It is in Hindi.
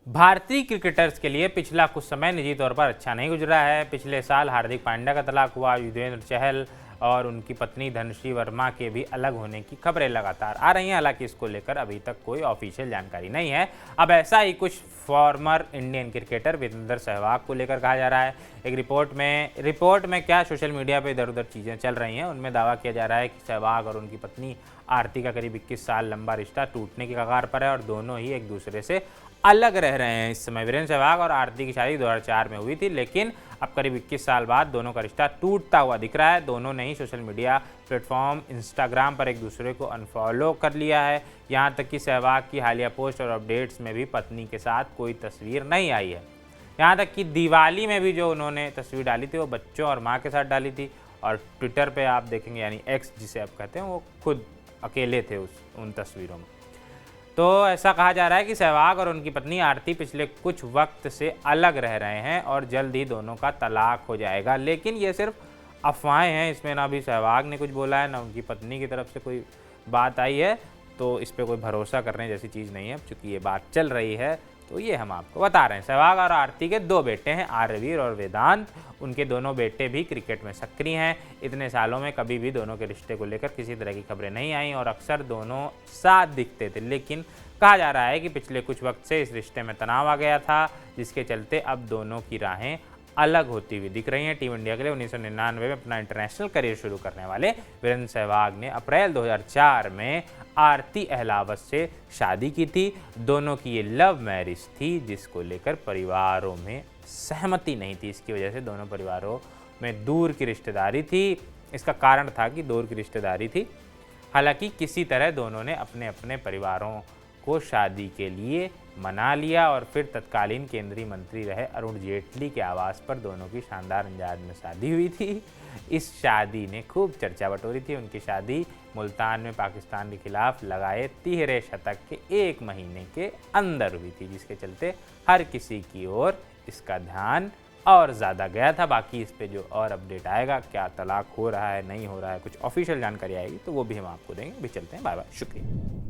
भारतीय क्रिकेटर्स के लिए पिछला कुछ समय निजी तौर पर अच्छा नहीं गुजरा है। पिछले साल हार्दिक पांड्या का तलाक हुआ, युजवेंद्र चहल और उनकी पत्नी धनश्री वर्मा के भी अलग होने की खबरें लगातार आ रही हैं। हालांकि इसको लेकर अभी तक कोई ऑफिशियल जानकारी नहीं है। अब ऐसा ही कुछ former Indian cricketer Virender Sehwag को लेकर कहा जा रहा है। एक रिपोर्ट में क्या सोशल मीडिया पर इधर उधर चीज़ें चल रही हैं, उनमें दावा किया जा रहा है कि सहवाग और उनकी पत्नी आरती का करीब 21 साल लंबा रिश्ता टूटने की कगार पर है और दोनों ही एक दूसरे से अलग रह रहे हैं इस समय। वीरेंद्र सहवाग और आरती की शादी 2004 में हुई थी, लेकिन अब करीब 21 साल बाद दोनों का रिश्ता टूटता हुआ दिख रहा है। दोनों ने ही सोशल मीडिया प्लेटफॉर्म इंस्टाग्राम पर एक दूसरे को अनफॉलो कर लिया है। यहाँ तक कि सहवाग की हालिया पोस्ट और अपडेट्स में भी पत्नी के साथ कोई तस्वीर नहीं आई है। यहाँ तक कि दिवाली में भी जो उन्होंने तस्वीर डाली थी वो बच्चों और माँ के साथ डाली थी। और ट्विटर पर आप देखेंगे, यानी एक्स जिसे आप कहते हैं, वो खुद अकेले थे उन तस्वीरों में। तो ऐसा कहा जा रहा है कि सहवाग और उनकी पत्नी आरती पिछले कुछ वक्त से अलग रह रहे हैं और जल्द ही दोनों का तलाक हो जाएगा। लेकिन ये सिर्फ अफवाहें हैं, इसमें ना भी सहवाग ने कुछ बोला है ना उनकी पत्नी की तरफ से कोई बात आई है, तो इस पर कोई भरोसा करने जैसी चीज़ नहीं है। चूँकि ये बात चल रही है तो ये हम आपको बता रहे हैं। सहवाग और आरती के 2 बेटे हैं, आर्यवीर और वेदांत। उनके दोनों बेटे भी क्रिकेट में सक्रिय हैं। इतने सालों में कभी भी दोनों के रिश्ते को लेकर किसी तरह की खबरें नहीं आई और अक्सर दोनों साथ दिखते थे। लेकिन कहा जा रहा है कि पिछले कुछ वक्त से इस रिश्ते में तनाव आ गया था, जिसके चलते अब दोनों की राहें अलग होती हुई दिख रही हैं। टीम इंडिया के लिए 1999 में अपना इंटरनेशनल करियर शुरू करने वाले वीरेंद्र सहवाग ने अप्रैल 2004 में आरती अहलावत से शादी की थी। दोनों की ये लव मैरिज थी, जिसको लेकर परिवारों में सहमति नहीं थी। इसकी वजह से दोनों परिवारों में दूर की रिश्तेदारी थी। इसका कारण था कि दूर की रिश्तेदारी थी। हालांकि किसी तरह दोनों ने अपने अपने परिवारों को शादी के लिए मना लिया और फिर तत्कालीन केंद्रीय मंत्री रहे अरुण जेटली के आवास पर दोनों की शानदार अंदाज में शादी हुई थी। इस शादी ने खूब चर्चा बटोरी थी। उनकी शादी मुल्तान में पाकिस्तान के खिलाफ लगाए 13 शतक के 1 महीने के अंदर हुई थी, जिसके चलते हर किसी की ओर इसका ध्यान और ज़्यादा गया था। बाकी इस पे जो और अपडेट आएगा, क्या तलाक हो रहा है नहीं हो रहा है, कुछ ऑफिशियल जानकारी आएगी तो वो भी हम आपको देंगे। भी चलते हैं, बाय बाय, शुक्रिया।